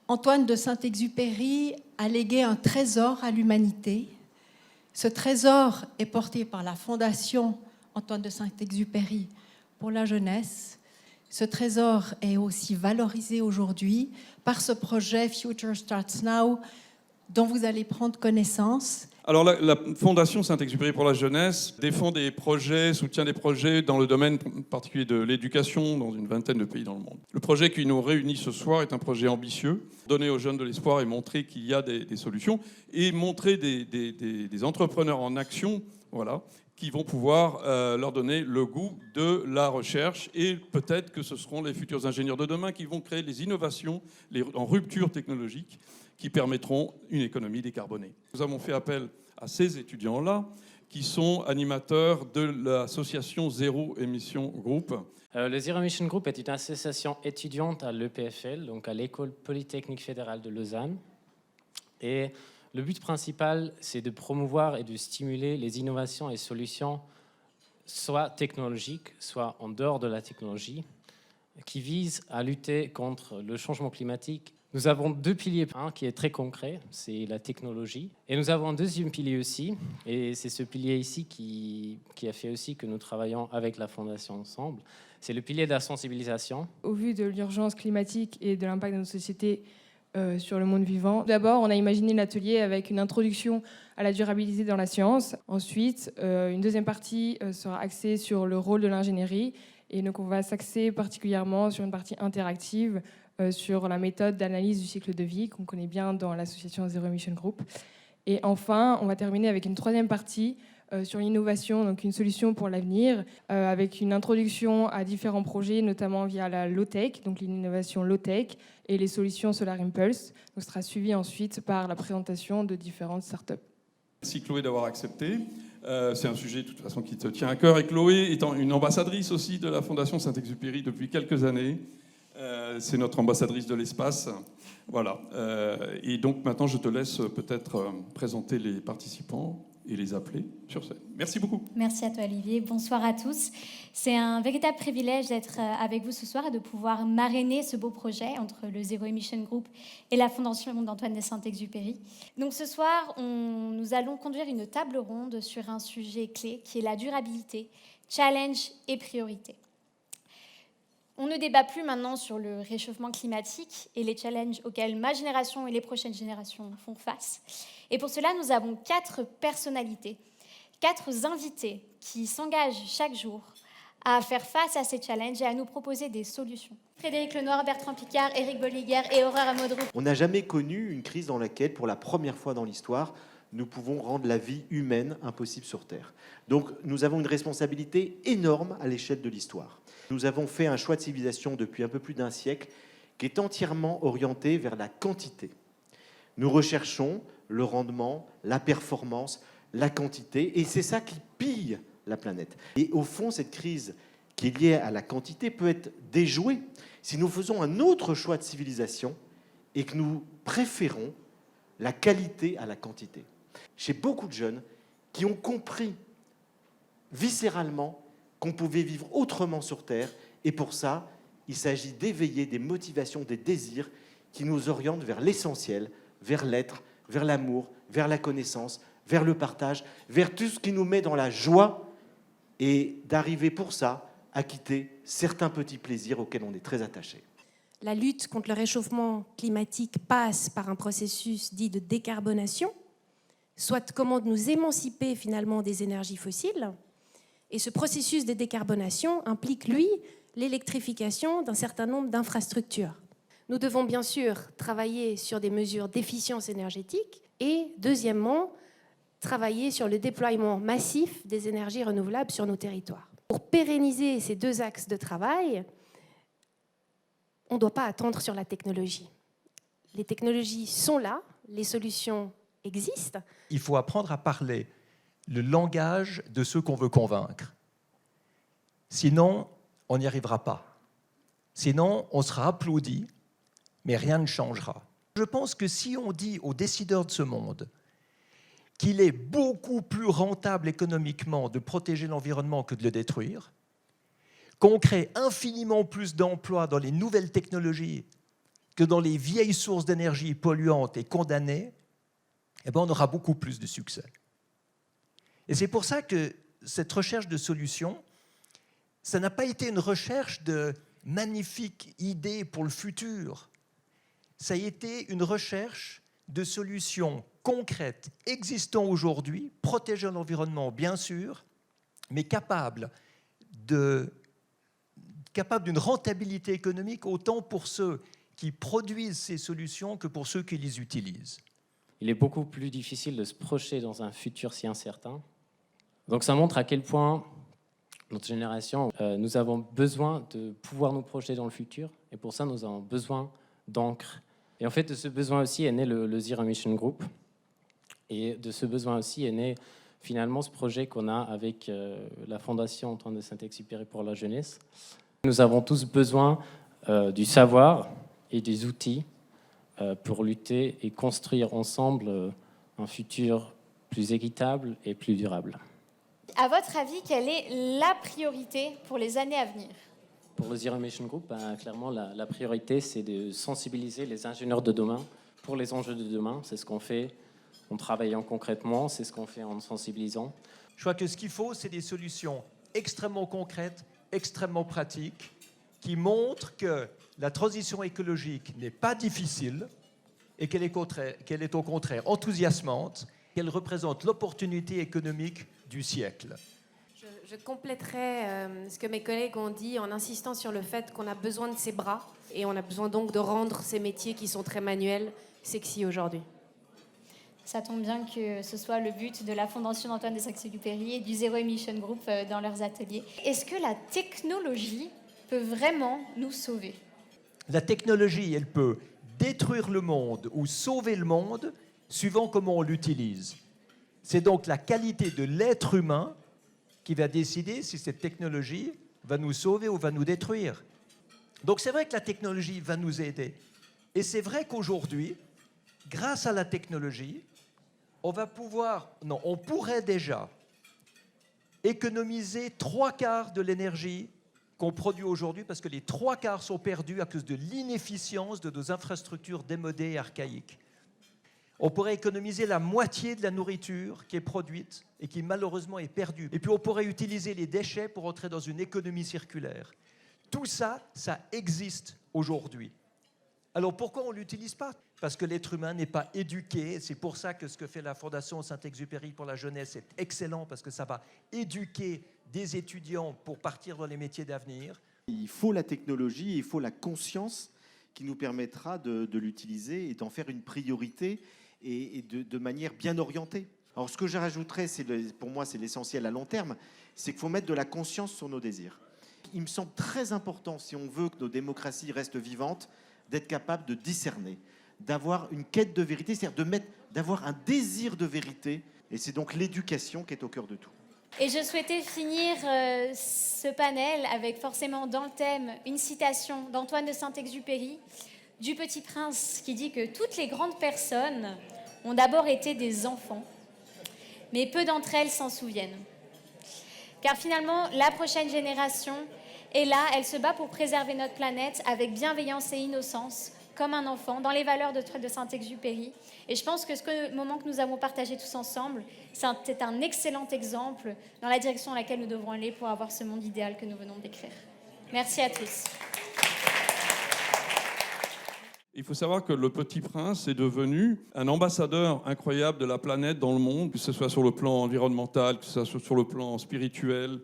Antoine de Saint-Exupéry a légué un trésor à l'humanité. Ce trésor est porté par la Fondation Antoine de Saint-Exupéry pour la jeunesse. Ce trésor est aussi valorisé aujourd'hui par ce projet Future Starts Now dont vous allez prendre connaissance. Alors la Fondation Saint-Exupéry pour la jeunesse défend des projets, soutient des projets dans le domaine particulier de l'éducation dans une vingtaine de pays dans le monde. Le projet qui nous réunit ce soir est un projet ambitieux, donner aux jeunes de l'espoir et montrer qu'il y a des solutions et montrer des entrepreneurs en action, voilà, qui vont pouvoir leur donner le goût de la recherche et peut-être que ce seront les futurs ingénieurs de demain qui vont créer les innovations en rupture technologique qui permettront une économie décarbonée. Nous avons fait appel à ces étudiants-là qui sont animateurs de l'association Zéro Émission Group. Le Zero Emission Group est une association étudiante à l'EPFL, donc à l'École Polytechnique Fédérale de Lausanne. Et le but principal, c'est de promouvoir et de stimuler les innovations et solutions, soit technologiques, soit en dehors de la technologie, qui visent à lutter contre le changement climatique. Nous avons deux piliers, un qui est très concret, c'est la technologie. Et nous avons un deuxième pilier aussi, et c'est ce pilier ici qui a fait aussi que nous travaillons avec la Fondation ensemble. C'est le pilier de la sensibilisation. Au vu de l'urgence climatique et de l'impact de nos sociétés sur le monde vivant, d'abord, on a imaginé l'atelier avec une introduction à la durabilité dans la science. Ensuite, une deuxième partie sera axée sur le rôle de l'ingénierie. Et donc, on va s'axer particulièrement sur une partie interactive, sur la méthode d'analyse du cycle de vie qu'on connaît bien dans l'association Zero Emission Group. Et enfin, on va terminer avec une troisième partie sur l'innovation, donc une solution pour l'avenir, avec une introduction à différents projets, notamment via la low-tech, donc l'innovation low-tech et les solutions Solar Impulse. Donc, ce sera suivi ensuite par la présentation de différentes startups. Merci Chloé d'avoir accepté. C'est un sujet de toute façon qui te tient à cœur. Et Chloé étant une ambassadrice aussi de la Fondation Saint-Exupéry depuis quelques années, c'est notre ambassadrice de l'espace. Voilà. Et donc maintenant, je te laisse peut-être présenter les participants et les appeler sur scène. Merci beaucoup. Merci à toi, Olivier. Bonsoir à tous. C'est un véritable privilège d'être avec vous ce soir et de pouvoir marrainer ce beau projet entre le Zero Emission Group et la Fondation d'Antoine de Saint-Exupéry. Donc ce soir, nous allons conduire une table ronde sur un sujet clé qui est la durabilité, challenge et priorité. On ne débat plus maintenant sur le réchauffement climatique et les challenges auxquels ma génération et les prochaines générations font face. Et pour cela, nous avons 4 personnalités, 4 invités qui s'engagent chaque jour à faire face à ces challenges et à nous proposer des solutions. Frédéric Lenoir, Bertrand Picard, Éric Bolliguer et Aurore Amodrou. On n'a jamais connu une crise dans laquelle, pour la première fois dans l'histoire, nous pouvons rendre la vie humaine impossible sur Terre. Donc nous avons une responsabilité énorme à l'échelle de l'histoire. Nous avons fait un choix de civilisation depuis un peu plus d'un siècle qui est entièrement orienté vers la quantité. Nous recherchons le rendement, la performance, la quantité, et c'est ça qui pille la planète. Et au fond, cette crise qui est liée à la quantité peut être déjouée si nous faisons un autre choix de civilisation et que nous préférons la qualité à la quantité. J'ai beaucoup de jeunes qui ont compris viscéralement qu'on pouvait vivre autrement sur Terre, et pour ça, il s'agit d'éveiller des motivations, des désirs qui nous orientent vers l'essentiel, vers l'être, vers l'amour, vers la connaissance, vers le partage, vers tout ce qui nous met dans la joie, et d'arriver pour ça à quitter certains petits plaisirs auxquels on est très attaché. La lutte contre le réchauffement climatique passe par un processus dit de décarbonation, soit comment nous émanciper finalement des énergies fossiles. Et ce processus de décarbonation implique, lui, l'électrification d'un certain nombre d'infrastructures. Nous devons bien sûr travailler sur des mesures d'efficience énergétique et, deuxièmement, travailler sur le déploiement massif des énergies renouvelables sur nos territoires. Pour pérenniser ces 2 axes de travail, on ne doit pas attendre sur la technologie. Les technologies sont là, les solutions existent. Il faut apprendre à parler le langage de ceux qu'on veut convaincre. Sinon, on n'y arrivera pas. Sinon, on sera applaudi, mais rien ne changera. Je pense que si on dit aux décideurs de ce monde qu'il est beaucoup plus rentable économiquement de protéger l'environnement que de le détruire, qu'on crée infiniment plus d'emplois dans les nouvelles technologies que dans les vieilles sources d'énergie polluantes et condamnées, eh ben, on aura beaucoup plus de succès. Et c'est pour ça que cette recherche de solutions, ça n'a pas été une recherche de magnifiques idées pour le futur. Ça a été une recherche de solutions concrètes existant aujourd'hui, protégeant l'environnement bien sûr, mais capables d'une rentabilité économique autant pour ceux qui produisent ces solutions que pour ceux qui les utilisent. Il est beaucoup plus difficile de se projeter dans un futur si incertain. Donc ça montre à quel point notre génération, nous avons besoin de pouvoir nous projeter dans le futur, et pour ça nous avons besoin d'encre. Et en fait, de ce besoin aussi est né le Zero Emission Group, et de ce besoin aussi est né finalement ce projet qu'on a avec la Fondation Antoine de Saint-Exupéry pour la jeunesse. Nous avons tous besoin du savoir et des outils pour lutter et construire ensemble un futur plus équitable et plus durable. À votre avis, quelle est la priorité pour les années à venir ? Pour le Zero Emission Group, clairement, la priorité, c'est de sensibiliser les ingénieurs de demain pour les enjeux de demain. C'est ce qu'on fait en travaillant concrètement, c'est ce qu'on fait en sensibilisant. Je crois que ce qu'il faut, c'est des solutions extrêmement concrètes, extrêmement pratiques, qui montrent que la transition écologique n'est pas difficile et qu'elle est au contraire enthousiasmante, qu'elle représente l'opportunité économique du siècle. Je compléterai ce que mes collègues ont dit en insistant sur le fait qu'on a besoin de ces bras et on a besoin donc de rendre ces métiers qui sont très manuels sexy aujourd'hui. Ça tombe bien que ce soit le but de la Fondation Antoine de Saint-Exupéry et du Zero Emission Group dans leurs ateliers. Est-ce que la technologie peut vraiment nous sauver ? La technologie, elle peut détruire le monde ou sauver le monde suivant comment on l'utilise. C'est donc la qualité de l'être humain qui va décider si cette technologie va nous sauver ou va nous détruire. Donc c'est vrai que la technologie va nous aider. Et c'est vrai qu'aujourd'hui, grâce à la technologie, on pourrait déjà économiser 3/4 de l'énergie qu'on produit aujourd'hui parce que les 3/4 sont perdus à cause de l'inefficience de nos infrastructures démodées et archaïques. On pourrait économiser la moitié de la nourriture qui est produite et qui malheureusement est perdue. Et puis on pourrait utiliser les déchets pour entrer dans une économie circulaire. Tout ça, ça existe aujourd'hui. Alors pourquoi on ne l'utilise pas ? Parce que l'être humain n'est pas éduqué. C'est pour ça que ce que fait la Fondation Saint-Exupéry pour la jeunesse est excellent, parce que ça va éduquer des étudiants pour partir dans les métiers d'avenir. Il faut la technologie, il faut la conscience qui nous permettra de l'utiliser et d'en faire une priorité et de manière bien orientée. Alors ce que je rajouterais, pour moi c'est l'essentiel à long terme, c'est qu'il faut mettre de la conscience sur nos désirs. Il me semble très important, si on veut que nos démocraties restent vivantes, d'être capable de discerner, d'avoir une quête de vérité, c'est-à-dire d'avoir un désir de vérité, et c'est donc l'éducation qui est au cœur de tout. Et je souhaitais finir ce panel avec forcément dans le thème une citation d'Antoine de Saint-Exupéry, du Petit Prince, qui dit que toutes les grandes personnes ont d'abord été des enfants, mais peu d'entre elles s'en souviennent. Car finalement, la prochaine génération est là, elle se bat pour préserver notre planète avec bienveillance et innocence, comme un enfant, dans les valeurs de Saint-Exupéry. Et je pense que le moment que nous avons partagé tous ensemble, c'est un excellent exemple dans la direction dans laquelle nous devrons aller pour avoir ce monde idéal que nous venons d'écrire. Merci à tous. Il faut savoir que le Petit Prince est devenu un ambassadeur incroyable de la planète dans le monde, que ce soit sur le plan environnemental, que ce soit sur le plan spirituel.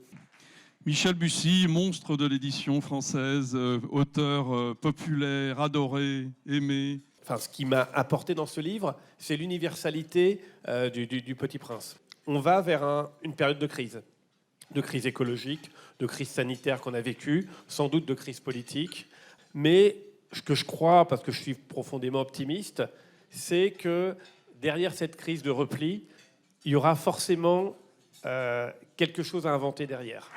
Michel Bussy, monstre de l'édition française, auteur populaire, adoré, aimé. Enfin, ce qui m'a apporté dans ce livre, c'est l'universalité du Petit Prince. On va vers une période de crise écologique, de crise sanitaire qu'on a vécue, sans doute de crise politique, mais ce que je crois, parce que je suis profondément optimiste, c'est que derrière cette crise de repli, il y aura forcément quelque chose à inventer derrière.